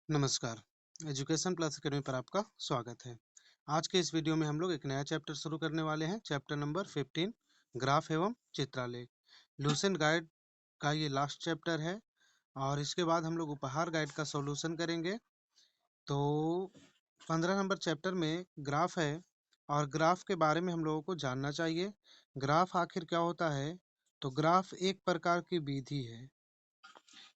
नमस्कार। Education plus academy पर आपका स्वागत है। आज के इस वीडियो में हम लोग एक नया चैप्टर शुरू करने वाले हैं। चैप्टर नंबर 15 ग्राफ एवं चित्रालेख। लुसेंट गाइड का ये लास्ट चैप्टर है और इसके बाद हम लोग उपहार गाइड का सॉल्यूशन करेंगे। तो 15 नंबर चैप्टर में ग्राफ है और ग्राफ के बारे में हम लोगों को जानना चाहिए। ग्राफ आखिर क्या होता है? तो ग्राफ एक प्रकार की विधि है।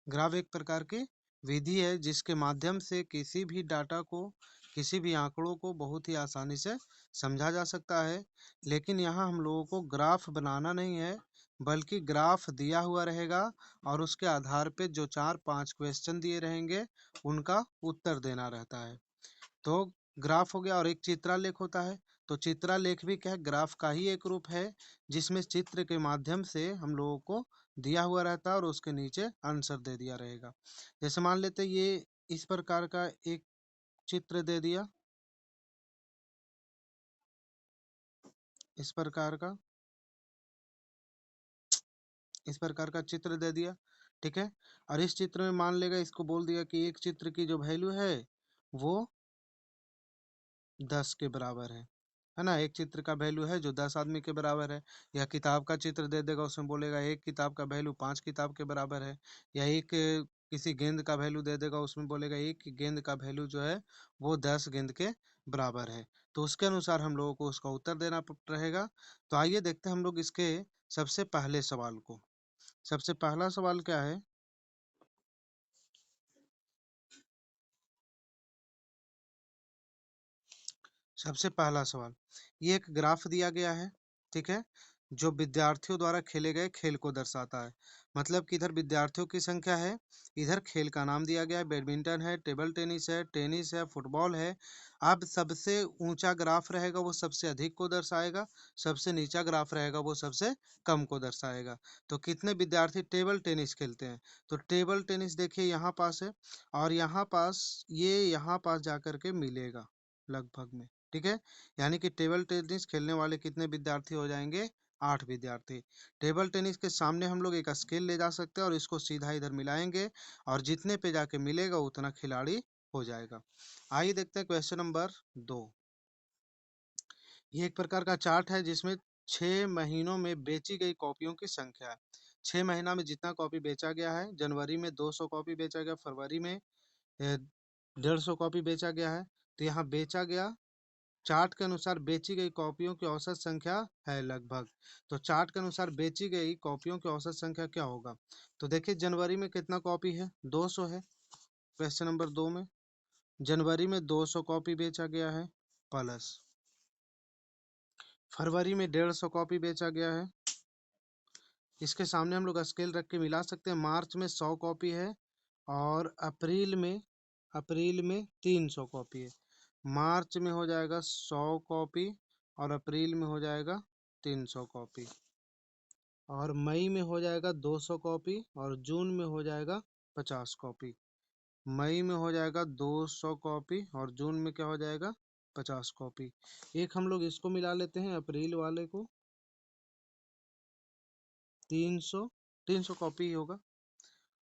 ग्राफ एक प्रकार की विधि है जिसके माध्यम से किसी भी डाटा को, किसी भी आंकड़ों को बहुत ही आसानी से समझा जा सकता है। लेकिन यहाँ हम लोगों को ग्राफ बनाना नहीं है, बल्कि ग्राफ दिया हुआ रहेगा और उसके आधार पे जो 4-5 क्वेश्चन दिए रहेंगे उनका उत्तर देना रहता है। तो ग्राफ हो गया और एक चित्रालेख होता है। तो चित्रालेख भी क्या है? ग्राफ का ही एक रूप है जिसमें चित्र के माध्यम से हम लोगों को दिया हुआ रहता है और उसके नीचे आंसर दे दिया रहेगा। जैसे मान लेते ये इस प्रकार का एक चित्र दे दिया, इस प्रकार का चित्र दे दिया, ठीक है। और इस चित्र में मान लेगा, इसको बोल दिया कि एक चित्र की जो वैल्यू है वो 10 के बराबर है ना। एक चित्र का वैल्यू है जो 10 आदमी के बराबर है। या किताब का चित्र दे देगा, उसमें बोलेगा एक किताब का वैल्यू 5 किताब के बराबर है। या एक किसी गेंद का वैल्यू दे देगा, उसमें बोलेगा एक गेंद का वैल्यू जो है वो 10 गेंद के बराबर है। तो उसके अनुसार हम लोगों को उसका उत्तर देना रहेगा। तो आइए देखते हैं हम लोग इसके सबसे पहले सवाल को। सबसे पहला सवाल क्या है? सबसे पहला सवाल, ये एक ग्राफ दिया गया है, ठीक है, जो विद्यार्थियों द्वारा खेले गए खेल को दर्शाता है। मतलब कि इधर विद्यार्थियों की संख्या है, इधर खेल का नाम दिया गया है, बैडमिंटन है, टेनिस है, फुटबॉल है। अब सबसे ऊंचा ग्राफ रहेगा वो सबसे अधिक को दर्शाएगा, सबसे नीचा ग्राफ रहेगा वो सबसे कम को दर्शाएगा। तो कितने विद्यार्थी टेबल टेनिस खेलते हैं? तो टेबल टेनिस देखिए यहाँ पास है और यहाँ पास, ये यहाँ पास जाकर के मिलेगा लगभग में, ठीक है। यानी कि टेबल टेनिस खेलने वाले कितने विद्यार्थी हो जाएंगे? 8 विद्यार्थी। टेबल टेनिस के सामने हम लोग एक स्केल ले जा सकते हैं और इसको सीधा इधर मिलाएंगे और जितने पे जाके मिलेगा उतना खिलाड़ी हो जाएगा। आइए देखते हैं क्वेश्चन नंबर 2। ये एक प्रकार का चार्ट है जिसमें 6 महीनों में बेची गई कॉपियों की संख्या है। 6 महीना में जितना कॉपी बेचा गया है, जनवरी में 200 कॉपी बेचा गया, फरवरी में 150 कॉपी बेचा गया है। तो यहाँ बेचा गया, चार्ट के अनुसार बेची गई कॉपियों की औसत संख्या है लगभग। तो चार्ट के अनुसार बेची गई कॉपियों की औसत संख्या क्या होगा? तो देखिए जनवरी में कितना कॉपी है? 200 है। क्वेश्चन नंबर 2 में जनवरी में 200 कॉपी बेचा गया है, प्लस फरवरी में 150 कॉपी बेचा गया है। इसके सामने हम लोग स्केल रख के मिला सकते हैं। मार्च में 100 कॉपी है और अप्रैल में 300 कॉपी है। मार्च में हो जाएगा 100 कॉपी और अप्रैल में हो जाएगा 300 कॉपी और मई में हो जाएगा 200 कॉपी और जून में हो जाएगा 50 कॉपी। मई में हो जाएगा 200 कॉपी और जून में क्या हो जाएगा? 50 कॉपी। एक हम लोग इसको मिला लेते हैं, अप्रैल वाले को। 300, 300 कॉपी ही होगा।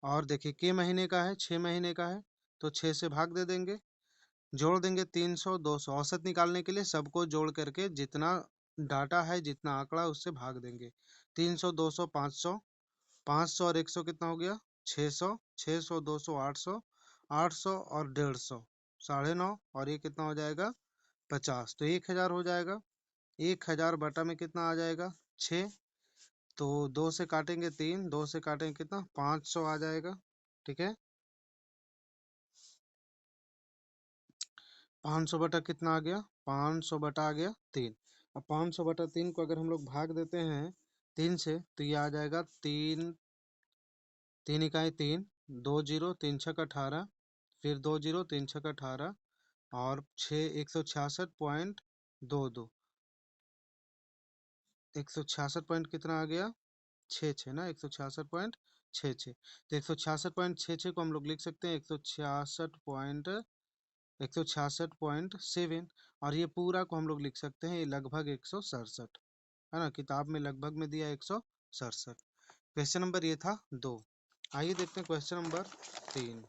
और देखिए के महीने का है? 6 महीने का है, तो 6 से भाग दे देंगे, जोड़ देंगे 300 200। औसत निकालने के लिए सबको जोड़ करके जितना डाटा है, जितना आंकड़ा, उससे भाग देंगे। 300 200 500, 500 और 100 कितना हो गया? 600, 600 200 800, 800 और 150 9.5, और ये कितना हो जाएगा? 50। तो 1000 हो जाएगा। 1000 बटा में कितना आ जाएगा? 6। तो 2 से काटेंगे 3, 2 से काटेंगे कितना? 500 आ जाएगा, ठीक है। 500 बटा कितना आ गया? 500 बटा आ गया 3। अब 500 बटा 3 को अगर हम लोग भाग देते हैं 3 से, तो ये आ जाएगा 3, 3 इकाई 3, 2 जीरो, 3 छक 18, फिर 2 जीरो, 3 छक 18 और 6 166.22। 166 पॉइंट कितना आ गया? 66 ना, 166.66। तो 166.66 को हम लोग लिख सकते हैं 166.7 और ये पूरा को हम लोग लिख सकते हैं ये लगभग 167 है ना। किताब में लगभग में दिया 167। क्वेश्चन नंबर ये था 2। आइए देखते हैं क्वेश्चन नंबर 3।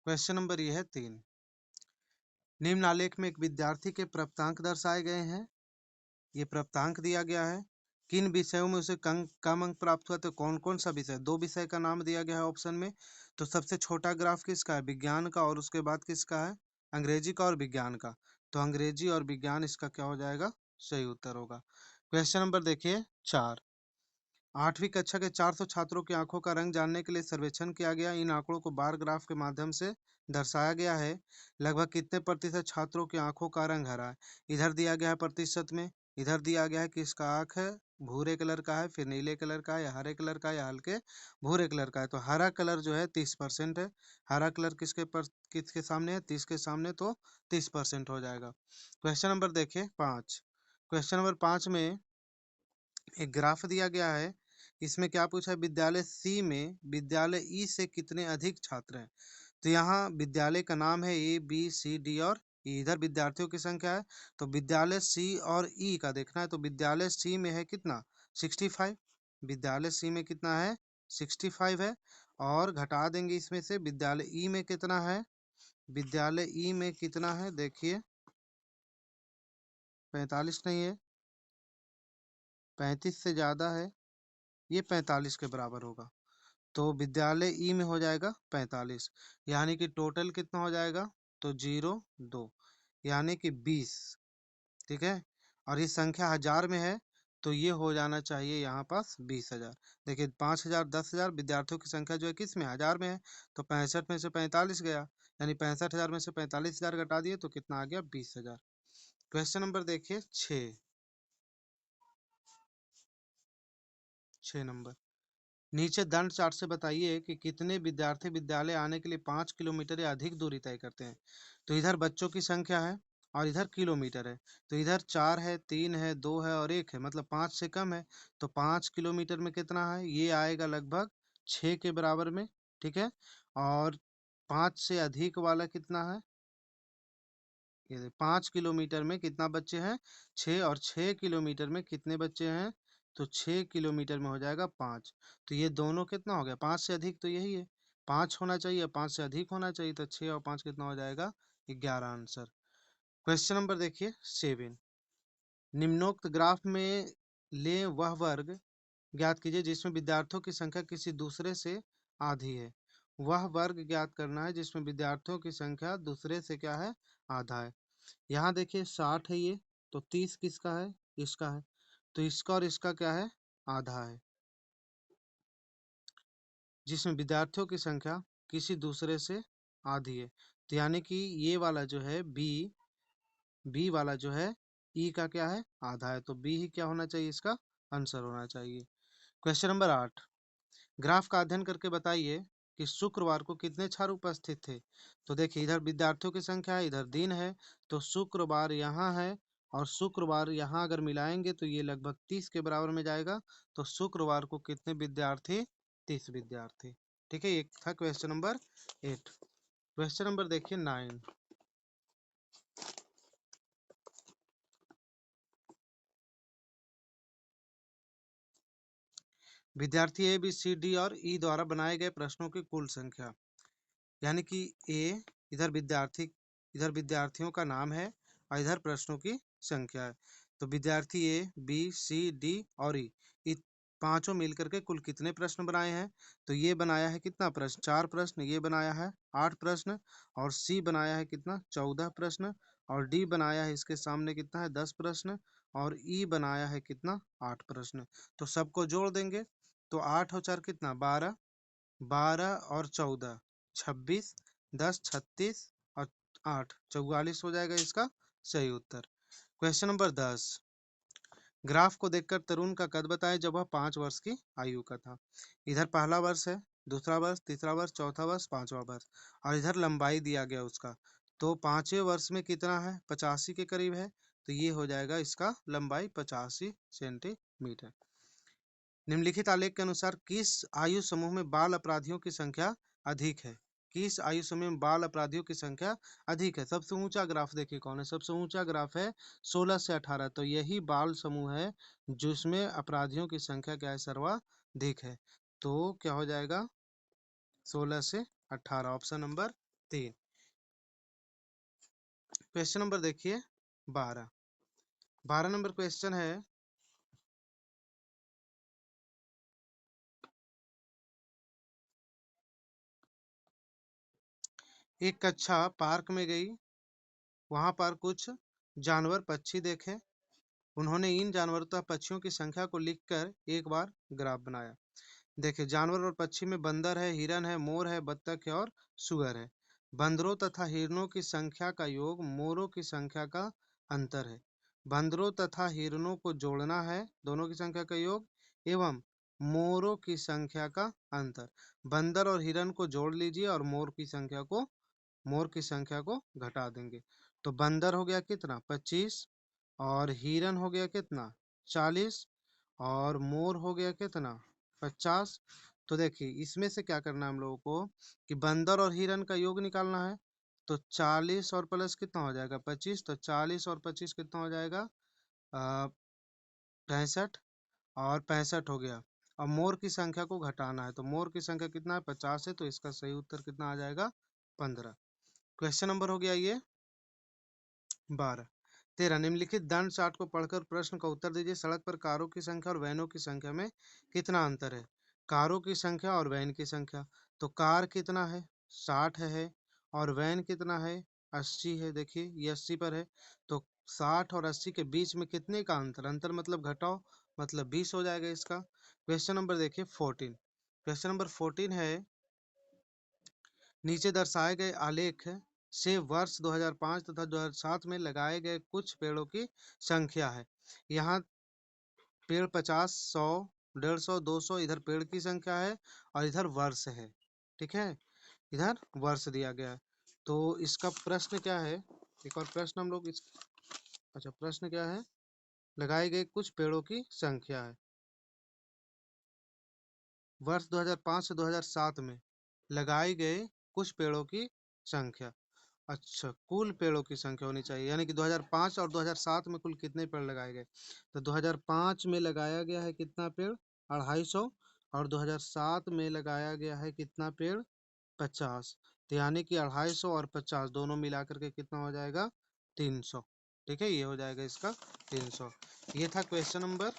क्वेश्चन नंबर ये है 3। निम्न आलेख में एक विद्यार्थी के प्राप्तांक दर्शाए गए हैं। ये प्राप्तांक दिया गया है। किन विषयों में उसे कम अंक प्राप्त हुआ, तो कौन कौन सा विषय, 2 विषय का नाम दिया गया है ऑप्शन में। तो सबसे छोटा ग्राफ किसका है, विज्ञान का, और उसके बाद किसका है, अंग्रेजी का और विज्ञान का। तो अंग्रेजी और विज्ञान इसका क्या हो जाएगा, सही उत्तर होगा। क्वेश्चन नंबर देखिए 4। 8वीं कक्षा के 400 छात्रों की आंखों का रंग जानने के लिए सर्वेक्षण किया गया। इन आंकड़ों को बार ग्राफ के माध्यम से दर्शाया गया है। लगभग कितने प्रतिशत छात्रों की आंखों का रंग हरा है। इधर दिया गया है प्रतिशत में, इधर दिया गया है कि इसका आंख है भूरे कलर का है, फिर नीले कलर का है, या हरे कलर का है, या हल्के भूरे कलर का है। तो हरा कलर जो है 30% है। हरा कलर किसके सामने है, 30 के सामने, तो 30% हो जाएगा। क्वेश्चन नंबर देखिए 5। क्वेश्चन नंबर 5 में एक ग्राफ दिया गया है। इसमें क्या पूछा है, विद्यालय सी में विद्यालय ई से कितने अधिक छात्र हैं। तो यहाँ विद्यालय का नाम है ए बी सी डी और ई, इधर विद्यार्थियों की संख्या है। तो विद्यालय सी और ई का देखना है। तो विद्यालय सी में है कितना, 65। विद्यालय सी में कितना है, 65 है। और घटा देंगे इसमें से, विद्यालय ई में कितना है, विद्यालय ई में कितना है देखिए, 45 नहीं है, 35 से ज्यादा है, ये 45 के बराबर होगा। तो विद्यालय ई में हो जाएगा 45, यानी कि टोटल कितना हो जाएगा, तो 02, यानी कि 20। ठीक है, और ये संख्या हजार में है, तो ये हो जाना चाहिए यहाँ पास 20,000। देखिए 5,000 10,000 विद्यार्थियों की संख्या जो है किस में, हजार में है। तो 65 में से 45 गया, यानी 65,000 में से 45,000 घटा दिए तो कितना आ गया, 20,000। क्वेश्चन नंबर देखिए 6 नंबर। नीचे दंड चार्ट से बताइए कि कितने विद्यार्थी विद्यालय आने के लिए 5 किलोमीटर या अधिक दूरी तय करते हैं। तो इधर बच्चों की संख्या है और इधर किलोमीटर है। तो इधर 4 है, 3 है, 2 है और 1 है, मतलब 5 से कम है। तो 5 किलोमीटर में कितना है, ये आएगा लगभग 6 के बराबर में। ठीक है, और 5 से अधिक वाला कितना है, ये 5 किलोमीटर में कितना बच्चे हैं, 6, और 6 किलोमीटर में कितने बच्चे हैं, तो 6 किलोमीटर में हो जाएगा 5। तो ये दोनों कितना हो गया, 5 से अधिक, तो यही है 5 होना चाहिए, 5 से अधिक होना चाहिए, तो 6 और 5 कितना हो जाएगा, 11 आंसर। क्वेश्चन नंबर देखिए 7। निम्नोक्त ग्राफ में ले वह वर्ग ज्ञात कीजिए जिसमें विद्यार्थियों की संख्या किसी दूसरे से आधी है। वह वर्ग ज्ञात करना है जिसमें विद्यार्थियों की संख्या दूसरे से क्या है, आधा है। यहाँ देखिए 60 है ये, तो 30 किसका है, इसका है। तो इसका और इसका क्या है, आधा है, जिसमें विद्यार्थियों की संख्या किसी दूसरे से आधी है। तो यानी कि ये वाला जो है बी वाला जो है ई का क्या है, आधा है। तो बी ही क्या होना चाहिए, इसका आंसर होना चाहिए। Question number 8। ग्राफ का अध्ययन करके बताइए कि शुक्रवार को कितने छात्र उपस्थित थे। तो देखिए इधर विद्यार्थियों की संख्या है, इधर दिन है, तो शुक्रवार यहाँ है और शुक्रवार यहाँ अगर मिलाएंगे तो ये लगभग 30 के बराबर में जाएगा। तो शुक्रवार को कितने विद्यार्थी, 30 विद्यार्थी। ठीक है, ये था क्वेश्चन नंबर 8। क्वेश्चन नंबर देखिए 9। विद्यार्थी ए बी सी डी और ई द्वारा बनाए गए प्रश्नों की कुल संख्या, यानी कि ए, इधर विद्यार्थियों का नाम है और इधर प्रश्नों की संख्या है। तो विद्यार्थी ए बी सी डी और ई, ये पांचों मिलकर के कुल कितने प्रश्न बनाए हैं। तो ये बनाया है कितना प्रश्न, 4 प्रश्न, ये बनाया है 8 प्रश्न, और सी बनाया है कितना, 14 प्रश्न, और डी बनाया है इसके सामने कितना है, 10 प्रश्न, और ई बनाया है कितना, 8 प्रश्न। तो सबको जोड़ देंगे तो 8 और 4 कितना, 12, 12 और 14 26, 10 36 और 8 44 हो जाएगा इसका सही उत्तर। Question number 10। ग्राफ को देखकर तरुण का कद बताएं जब वह 5 वर्ष की आयु का था। इधर पहला वर्ष है, दूसरा वर्ष, तीसरा वर्ष, चौथा वर्ष, पांचवा वर्ष, और इधर लंबाई दिया गया उसका। तो 5वें वर्ष में कितना है, 85 के करीब है। तो ये हो जाएगा इसका लंबाई 85 सेंटीमीटर। निम्नलिखित आलेख के अनुसार किस आयु समूह में बाल अपराधियों की संख्या अधिक है। किस आयु समूह में बाल अपराधियों की संख्या अधिक है। सबसे ऊंचा ग्राफ देखिए कौन है, सबसे ऊंचा ग्राफ है 16 से 18। तो यही बाल समूह है जिसमें अपराधियों की संख्या क्या है, सर्वाधिक है। तो क्या हो जाएगा, 16 से 18, ऑप्शन नंबर 3। क्वेश्चन नंबर देखिए 12। 12 नंबर क्वेश्चन है, एक कक्षा पार्क में गई, वहां पर कुछ जानवर पक्षी देखे। उन्होंने इन जानवरों तथा पक्षियों की संख्या को लिखकर एक बार ग्राफ बनाया। देखिए, जानवर और पक्षी में बंदर है, हिरन है, मोर है, बत्तख है और सुअर है। बंदरों तथा हिरनों की संख्या का योग मोरों की संख्या का अंतर है। बंदरों तथा हिरनों को जोड़ना है, दोनों की संख्या का योग, एवं मोरों की संख्या का अंतर। बंदर और हिरन को जोड़ लीजिए और मोर की संख्या को घटा देंगे। तो बंदर हो गया कितना, 25, और हिरन हो गया कितना, 40, और मोर हो गया कितना, 50। तो देखिए, इसमें से क्या करना है हम लोगों को कि बंदर और हिरन का योग निकालना है। तो 40 और प्लस कितना हो जाएगा, 25। तो 40 और 25 कितना हो जाएगा, 65, और 65 हो गया। अब मोर की संख्या को घटाना है, तो मोर की संख्या कितना है, 50 है। तो इसका सही उत्तर कितना आ जाएगा, 15। क्वेश्चन नंबर हो गया ये 12। 13, निम्नलिखित दंड चार्ट को पढ़कर प्रश्न का उत्तर दीजिए। सड़क पर कारों की संख्या और वैनों की संख्या में कितना अंतर है। कारों की संख्या और वैन की संख्या, तो कार कितना है, 60 है, और वैन कितना है, 80 है। देखिए, ये 80 पर है। तो 60 और 80 के बीच में कितने का अंतर, अंतर मतलब घटाओ, मतलब 20 हो जाएगा इसका। क्वेश्चन नंबर देखिए 14। क्वेश्चन नंबर 14 है, नीचे दर्शाए गए आलेख से वर्ष 2005 तथा 2007 में लगाए गए कुछ पेड़ों की संख्या है। यहाँ पेड़ 50, 100, 150, 200, इधर पेड़ की संख्या है और इधर वर्ष है। ठीक है, इधर वर्ष दिया गया है। तो इसका प्रश्न क्या है, एक और प्रश्न हम लोग अच्छा, प्रश्न क्या है, लगाए गए कुछ पेड़ों की संख्या है वर्ष 2005 से 2007 में लगाए गए कुछ पेड़ों की संख्या। अच्छा, कुल पेड़ों की संख्या होनी चाहिए, यानी कि 2005 और 2007 में कुल कितने पेड़ लगाए गए। तो 2005 में लगाया गया है कितना पेड़, 250, और 2007 में लगाया गया है कितना पेड़, 50। तो यानी कि 250 और 50 दोनों मिला करके कितना हो जाएगा, 300। ठीक है, ये हो जाएगा इसका 300। ये था क्वेश्चन नंबर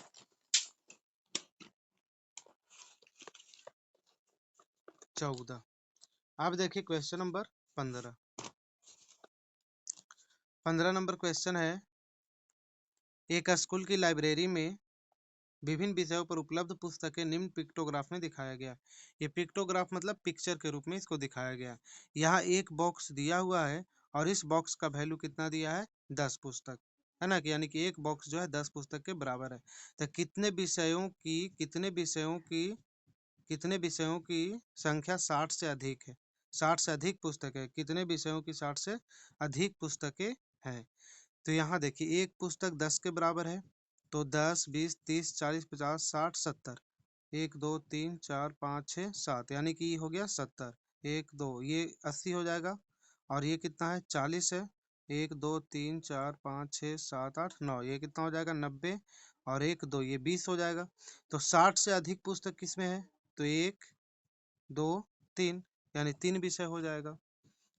14। अब देखिए क्वेश्चन नंबर 15। 15 नंबर क्वेश्चन है, एक स्कूल की लाइब्रेरी में विभिन्न विषयों पर उपलब्ध पुस्तकें निम्न पिक्टोग्राफ में दिखाया गया। ये पिक्टोग्राफ मतलब पिक्चर के रूप में इसको दिखाया गया। यहाँ एक बॉक्स दिया हुआ है और इस बॉक्स का वैल्यू कितना दिया है, 10 पुस्तक, है ना, कि यानी कि एक बॉक्स जो है 10 पुस्तक के बराबर है। तो कितने विषयों की संख्या 60 से अधिक है, 60 से अधिक पुस्तक है, कितने विषयों की 60 से अधिक पुस्तकें हैं। तो यहाँ देखिए, एक पुस्तक 10 के बराबर है। तो 10, 20, 30, 40, 50, 60, 70, 1, 2, 3, 4, 5, 6, 7, यानी कि ये हो गया 70। 1, 2, ये 80 हो जाएगा। और ये कितना है, 40 है। 1, 2, 3, 4, 5, 6, 7, 8, 9, ये कितना हो जाएगा, 90। और 1, 2, ये 20 हो जाएगा। तो 60 से अधिक पुस्तक किसमें है, तो 1, 2, 3, यानी 3 विषय हो जाएगा।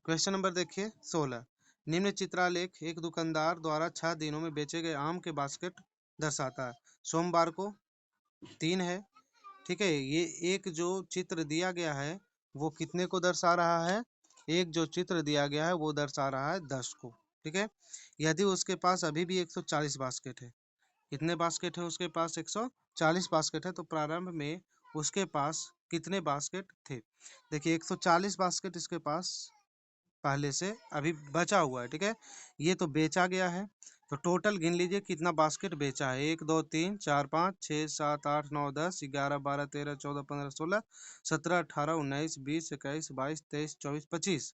क्वेश्चन नंबर देखिए 16। निम्न चित्रालेख एक दुकानदार द्वारा 6 दिनों में बेचे गए आम के बास्केट दर्शाता है। सोमवार को 3 है। ठीक है, ये एक जो चित्र दिया गया है वो कितने को दर्शा रहा है, एक जो चित्र दिया गया है वो दर्शा रहा है 10 को। ठीक है, यदि उसके पास अभी भी 140 बास्केट है, कितने बास्केट है उसके पास, 140 बास्केट है। तो प्रारंभ में उसके पास कितने बास्केट थे। देखिए, 140 बास्केट इसके पास पहले से अभी बचा हुआ है। ठीक है, ये तो बेचा गया है। तो टोटल गिन लीजिए कितना बास्केट बेचा है, 1, 2, 3, 4, 5, 6, 7, 8, 9, 10, 11, 12, 13, 14, 15, 16, 17, 18, 19, 20, 21, 22, 23, 24, 25,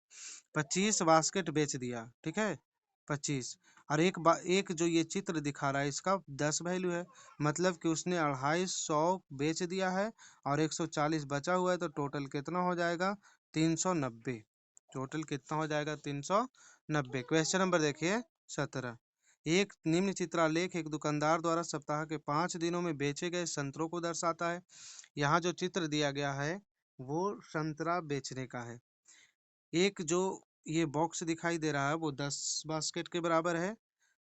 25 बास्केट बेच दिया। ठीक है, 25। और एक जो ये चित्र दिखा रहा है इसका 10 वैल्यू है, मतलब कि उसने 250 बेच दिया है और 140 बचा हुआ है। तो टोटल कितना हो जाएगा, 390। टोटल कितना हो जाएगा, 390। क्वेश्चन नंबर देखिए 17। एक निम्न चित्रालेख एक दुकानदार द्वारा सप्ताह के 5 दिनों में बेचे गए संतरों को दर्शाता है। यहाँ जो चित्र दिया गया है वो संतरा बेचने का है। एक जो ये बॉक्स दिखाई दे रहा है वो 10 बास्केट के बराबर है।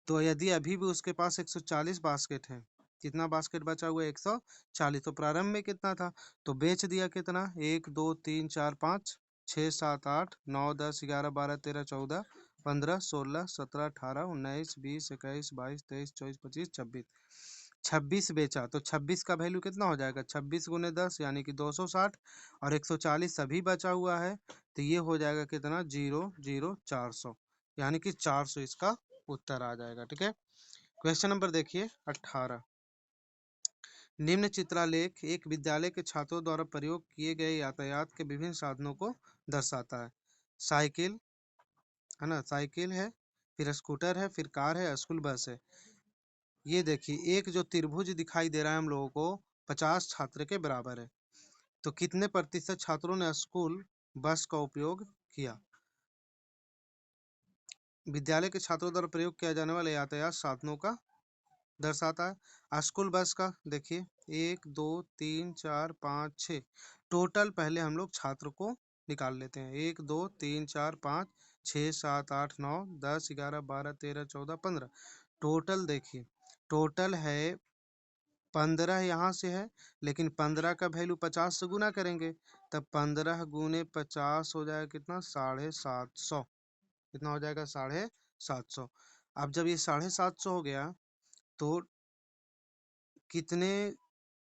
तो यदि अभी भी उसके पास 140 बास्केट है, कितना बास्केट बचा हुआ है? 140। तो प्रारंभ में कितना था? तो बेच दिया कितना? 1 2 3 4 5 6 7 8 9 10 11 12 13 14 15 16 17 18 19 20 21 22 23 24 25 26। 26 बेचा तो 26 का वैल्यू कितना हो जाएगा? 26 गुने 10 यानी कि 260, और 140 अभी बचा हुआ है, तो ये हो जाएगा कितना? 0 0 400, यानी कि 400 इसका उत्तर आ जाएगा। ठीक है। क्वेश्चन नंबर देखिए 18। निम्न चित्रालेख एक विद्यालय के छात्रों द्वारा प्रयोग किए गए यातायात के विभिन्न साधनों को दर्शाता है। साइकिल है ना, साइकिल है, फिर स्कूटर है, फिर कार है, स्कूल बस है। ये देखिए एक जो त्रिभुज दिखाई दे रहा है हम लोगों को 50 छात्र के बराबर है। तो कितने प्रतिशत छात्रों ने स्कूल बस का उपयोग किया? विद्यालय के छात्रों द्वारा प्रयोग किया जाने वाले यातायात साधनों का दर्शाता है। स्कूल बस का देखिए 1 2 3 4 5 6। टोटल पहले हम लोग छात्र को निकाल लेते हैं। 1 2 3 4 5 6 7 8 9 10 11 12 13 14 15। टोटल देखिए, टोटल है 15 यहाँ से है, लेकिन 15 का वैल्यू 50 से गुना करेंगे, तब 15 गुने 50 हो जाएगा कितना? 750। कितना हो जाएगा? 750। अब जब ये 750 हो गया, तो कितने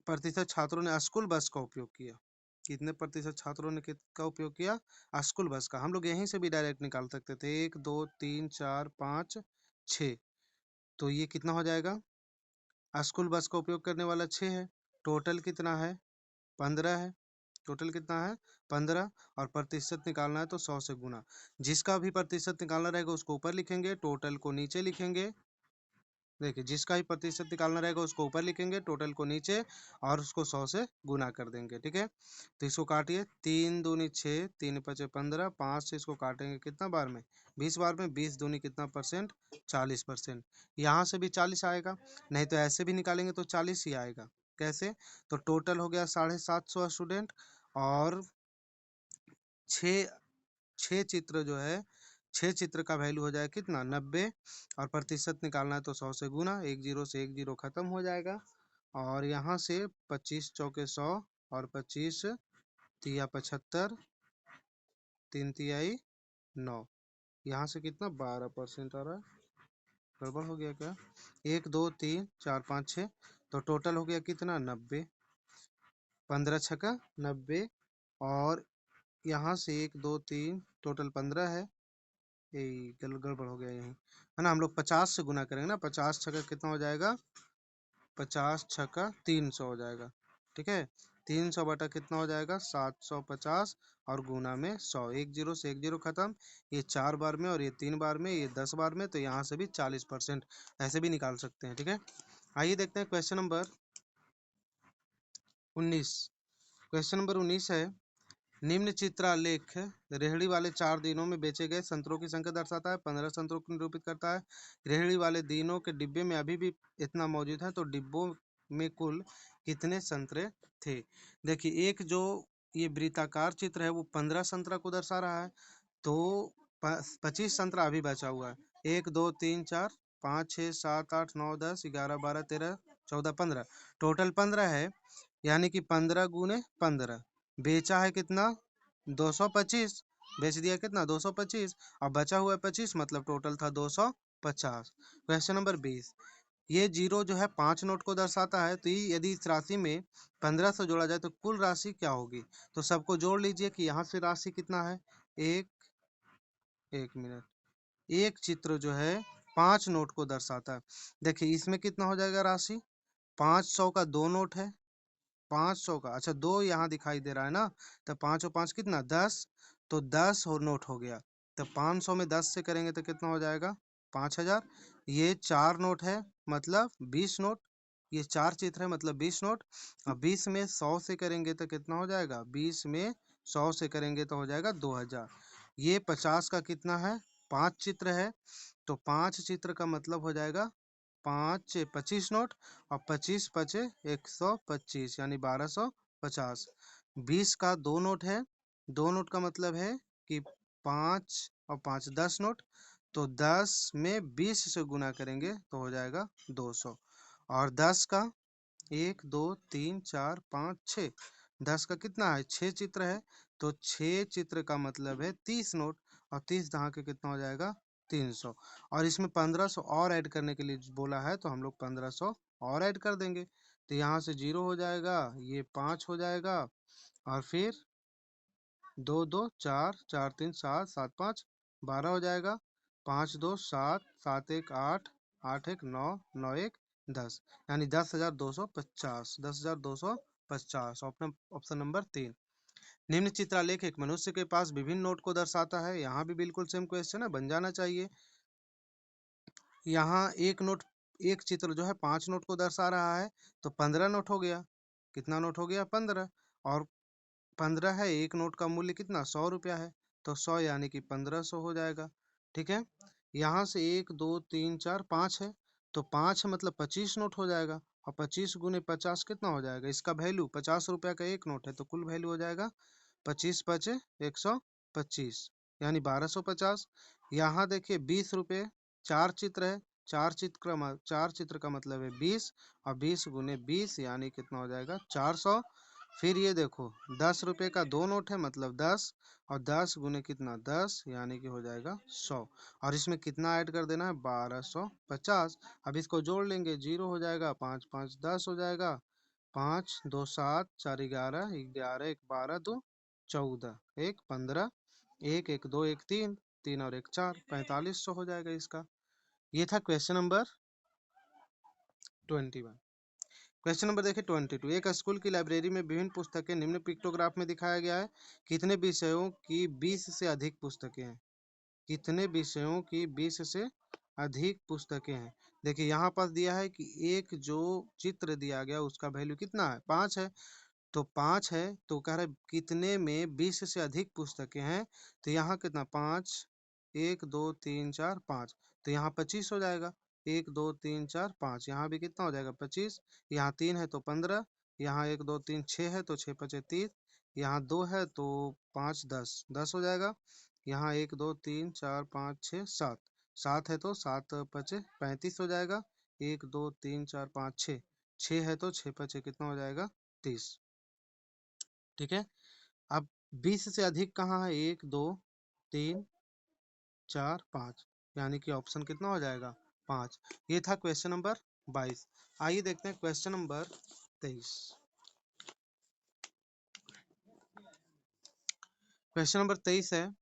प्रतिशत छात्रों ने स्कूल बस का उपयोग किया? कितने प्रतिशत छात्रों ने का उपयोग किया? स्कूल बस का। हम लोग यहीं से भी डायरेक्ट निकाल सकते थे। 1 2 3 4 5 6। तो ये कितना हो जाएगा? स्कूल बस का उपयोग करने वाला 6 है। टोटल कितना है? 15 है। टोटल कितना है? 15। और प्रतिशत निकालना है तो 100 से गुना। जिसका भी प्रतिशत निकालना रहेगा उसको ऊपर लिखेंगे, टोटल को नीचे लिखेंगे। देखिए जिसका ही प्रतिशत निकालना रहेगा उसको ऊपर लिखेंगे, टोटल को नीचे, और उसको 100 से गुना कर देंगे। ठीक है। तो इसको काटिए, 3 दूनी 6, 3 पचे 15, 5 से इसको काटेंगे कितना बार में? 20 बार में। 20 दूनी कितना परसेंट? 40%। यहाँ से भी 40 आएगा, नहीं तो ऐसे भी निकालेंगे तो 40 ही आएगा। कैसे? तो टोटल हो गया 750 स्टूडेंट, और छः छः चित्र जो है, 6 चित्र का वैल्यू हो जाएगा कितना? 90। और प्रतिशत निकालना है तो 100 से गुना, एक जीरो से एक जीरो खत्म हो जाएगा। और यहाँ से 25 चौके 100, और 25 तिया 75, 3 तिहाई 9। यहाँ से कितना? 12% आ रहा है। गड़बड़ हो गया क्या? 1 2 3 4 5 6। तो टोटल हो गया कितना? 90। 15 छक्का 90। और यहाँ से 1 2 3, टोटल 15 है। यही गड़बड़ हो गया यहीं, है ना। हम लोग 50 से गुना करेंगे ना। 50 छक्का कितना हो जाएगा? 50 छक्का 300 हो जाएगा। ठीक है। 300 बटा कितना हो जाएगा? 750, और गुना में 100। एक जीरो से एक जीरो खत्म। ये 4 बार में, और ये 3 बार में, ये 10 बार में, तो यहाँ से भी 40% ऐसे भी निकाल सकते हैं। ठीक है। आइए देखते हैं क्वेश्चन नंबर 19। क्वेश्चन नंबर 19 है, निम्न चित्रालेख रेहड़ी वाले 4 दिनों में बेचे गए संतरों की संख्या दर्शाता है। 15 संतरों को निरूपित करता है। रेहड़ी वाले दिनों के डिब्बे में अभी भी इतना मौजूद है, तो डिब्बों में कुल कितने संतरे थे? देखिए एक जो ये वृत्ताकार चित्र है वो 15 संतरा को दर्शा रहा है। तो 25 संतरा अभी बचा हुआ है। 1 2 3 4 5 6 7 8 9 10 11 12 13 14 15। टोटल 15 है, यानी कि 15 गुने 15। बेचा है कितना? 225। बेच दिया कितना? 225। अब बचा हुआ है 25, मतलब टोटल था 250। Question number 20। ये जीरो जो है 5 नोट को दर्शाता है। तो ये यदि इस राशि में 15 से जोड़ा जाए तो कुल राशि क्या होगी? तो सबको जोड़ लीजिए कि यहाँ से राशि कितना है। एक एक मिनट। एक चित्र जो है 5 नोट को दर्शाता है। देखिए इसमें कितना हो जाएगा राशि? 500 का 2 नोट है। 500 का, अच्छा 2 यहाँ दिखाई दे रहा है ना। तो 5 और 5 कितना? 10। तो 10 और नोट हो गया। तो 500 में 10 से करेंगे तो कितना हो जाएगा? 5000। ये 4 नोट है, मतलब 20 नोट। ये 4 चित्र है, मतलब 20 नोट। अब 20 में 100 से करेंगे तो कितना हो जाएगा? 20 में 100 से करेंगे तो हो जाएगा 2000। ये 50 का कितना है? 5 चित्र है। तो 5 चित्र का मतलब हो जाएगा 5 25 नोट, और 25 पचे 125, यानी 1250। 20 का 2 नोट है। 2 नोट का मतलब है कि 5 और 5 10 नोट, तो 10 में 20 से गुना करेंगे तो हो जाएगा 200। और 10 का 1 2 3 4 5 6, 10 का कितना है 6 चित्र है, तो 6 चित्र का मतलब है 30 नोट, और 30 दहा के कितना हो जाएगा 300। और इसमें 1500 और ऐड करने के लिए बोला है, तो हम लोग 1500 और ऐड कर देंगे। तो यहाँ से 0 हो जाएगा, ये 5 हो जाएगा, और फिर 2 2 4 4 3 7 7 5 12 हो जाएगा, 5 2 7 7 1 8 8 1 9 9 1 10, यानी 10,250, 10,250। Option number 3। निम्न चित्रालेख एक मनुष्य के पास विभिन्न नोट को दर्शाता है। यहाँ भी बिल्कुल सेम क्वेश्चन है, बन जाना चाहिए। यहाँ एक चित्र जो है 5 नोट को दर्शा रहा है, तो 15 नोट हो गया। कितना नोट हो गया 15, और 15 है, एक नोट का मूल्य कितना 100 रुपया है, तो 100 यानी कि 1500 हो जाएगा। ठीक है, यहाँ से 1 2 3 4 5 है, तो 5 है मतलब 25 नोट हो जाएगा, और 25 गुने 50 कितना हो जाएगा, इसका वैल्यू 50 रुपया का एक नोट है, तो कुल वैल्यू हो जाएगा 25 पचे 125, यानी 1250। यहाँ देखिए 20 रुपये, 4 चित्र है, 4 चित्र का मतलब है 20, और 20 गुने 20 यानी कितना हो जाएगा 400। फिर ये देखो 10 रुपये का 2 नोट है, मतलब 10, और 10 गुने कितना 10 यानी कि हो जाएगा 100, और इसमें कितना ऐड कर देना है 1250। अब इसको जोड़ लेंगे, 0 हो जाएगा, 5 5 10 हो जाएगा, 5 2 7 4 11 11 1 12 2 14 1 15 1 1 2 1 3 3 और 1 4, 4500 हो जाएगा इसका। ये था क्वेश्चन नंबर 21। क्वेश्चन नंबर देखिए 22। एक स्कूल की लाइब्रेरी में विभिन्न पुस्तकें निम्न पिक्टोग्राफ में दिखाया गया है। कितने विषयों की 20 से अधिक पुस्तकें हैं? कितने विषयों की 20 से अधिक पुस्तकें हैं? देखिए यहाँ पास दिया है कि एक जो चित्र दिया गया उसका वैल्यू कितना है 5 है, तो 5 है, तो कह रहा है कितने में 20 से अधिक पुस्तकें हैं, तो यहाँ कितना 5 1 2 3 4 5, तो यहाँ 25 हो जाएगा। 1 2 3 4 5, यहाँ भी कितना हो जाएगा 25, यहाँ 3 है तो 15, यहाँ 1 2 3 6 है तो 6 पचे 30, यहाँ 2 है तो 5 10 10 हो जाएगा। यहाँ 1 2 3 4 5 6 7, 7 है तो 7 पचे 35 हो जाएगा। 1 2 3 4 5 6, 6 है तो 6 पचे कितना हो जाएगा 30। ठीक है, अब 20 से अधिक कहाँ है, 1 2 3 4 5, यानी कि ऑप्शन कितना हो जाएगा 5। ये था क्वेश्चन नंबर 22। आइए देखते हैं क्वेश्चन नंबर 23। क्वेश्चन नंबर 23 है,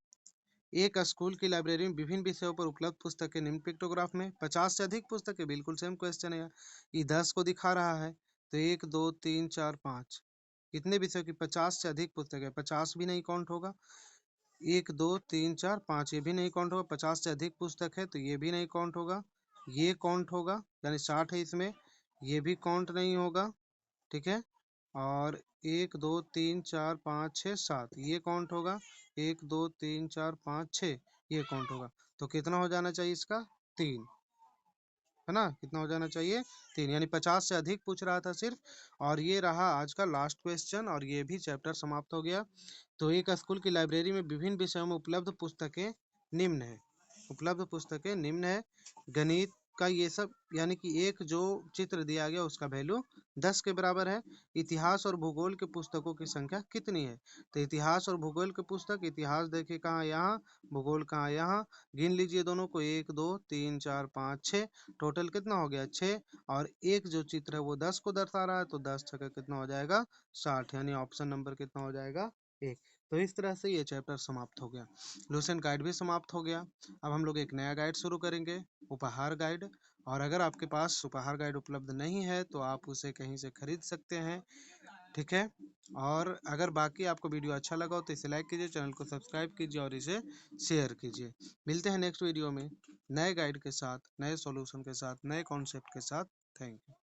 एक स्कूल की लाइब्रेरी में विभिन्न विषयों पर उपलब्ध पुस्तकें निम्न पिक्टोग्राफ में 50 से अधिक पुस्तकें, बिल्कुल सेम क्वेश्चन है। ये 10 को दिखा रहा है, तो 1 2 3 4 5, कितने विषयों की 50 से अधिक पुस्तकें, 50 भी नहीं काउंट होगा, 1 2 3 4 5 ये भी नहीं काउंट होगा, 50 से अधिक पुस्तक है तो ये भी नहीं काउंट होगा, ये काउंट होगा, यानी 60 है इसमें, ये भी काउंट नहीं होगा। ठीक है, और 1 2 3 4 5 6 7 ये काउंट होगा, 1 2 3 4 5 6 ये काउंट होगा, तो कितना हो जाना चाहिए इसका 3, है ना, कितना हो जाना चाहिए 3, यानी 50 से अधिक पूछ रहा था सिर्फ। और ये रहा आज का लास्ट क्वेश्चन, और ये भी चैप्टर समाप्त हो गया। तो एक स्कूल की लाइब्रेरी में विभिन्न विषयों में उपलब्ध पुस्तकें निम्न है, उपलब्ध पुस्तकें निम्न है। गणित का ये सब, यानी कि एक जो चित्र दिया गया उसका वैल्यू 10 के बराबर है। इतिहास और भूगोल के पुस्तकों की संख्या कितनी है, तो इतिहास और भूगोल के पुस्तक, इतिहास देखिए कहाँ यहाँ, भूगोल कहाँ यहाँ, गिन लीजिए दोनों को, 1 2 3 4 5 6, टोटल कितना हो गया 6, और एक जो चित्र है वो 10 को दर्शा रहा है, तो 10 छक्का कितना हो जाएगा 60, यानी ऑप्शन नंबर कितना हो जाएगा 1। तो इस तरह से ये चैप्टर समाप्त हो गया, लुसेंट गाइड भी समाप्त हो गया। अब हम लोग एक नया गाइड शुरू करेंगे, उपहार गाइड। और अगर आपके पास उपहार गाइड उपलब्ध नहीं है तो आप उसे कहीं से खरीद सकते हैं। ठीक है, और अगर बाकी आपको वीडियो अच्छा लगा हो तो इसे लाइक कीजिए, चैनल को सब्सक्राइब कीजिए और इसे शेयर कीजिए। मिलते हैं नेक्स्ट वीडियो में नए गाइड के साथ, नए सॉल्यूशन के साथ, नए कॉन्सेप्ट के साथ। Thank you.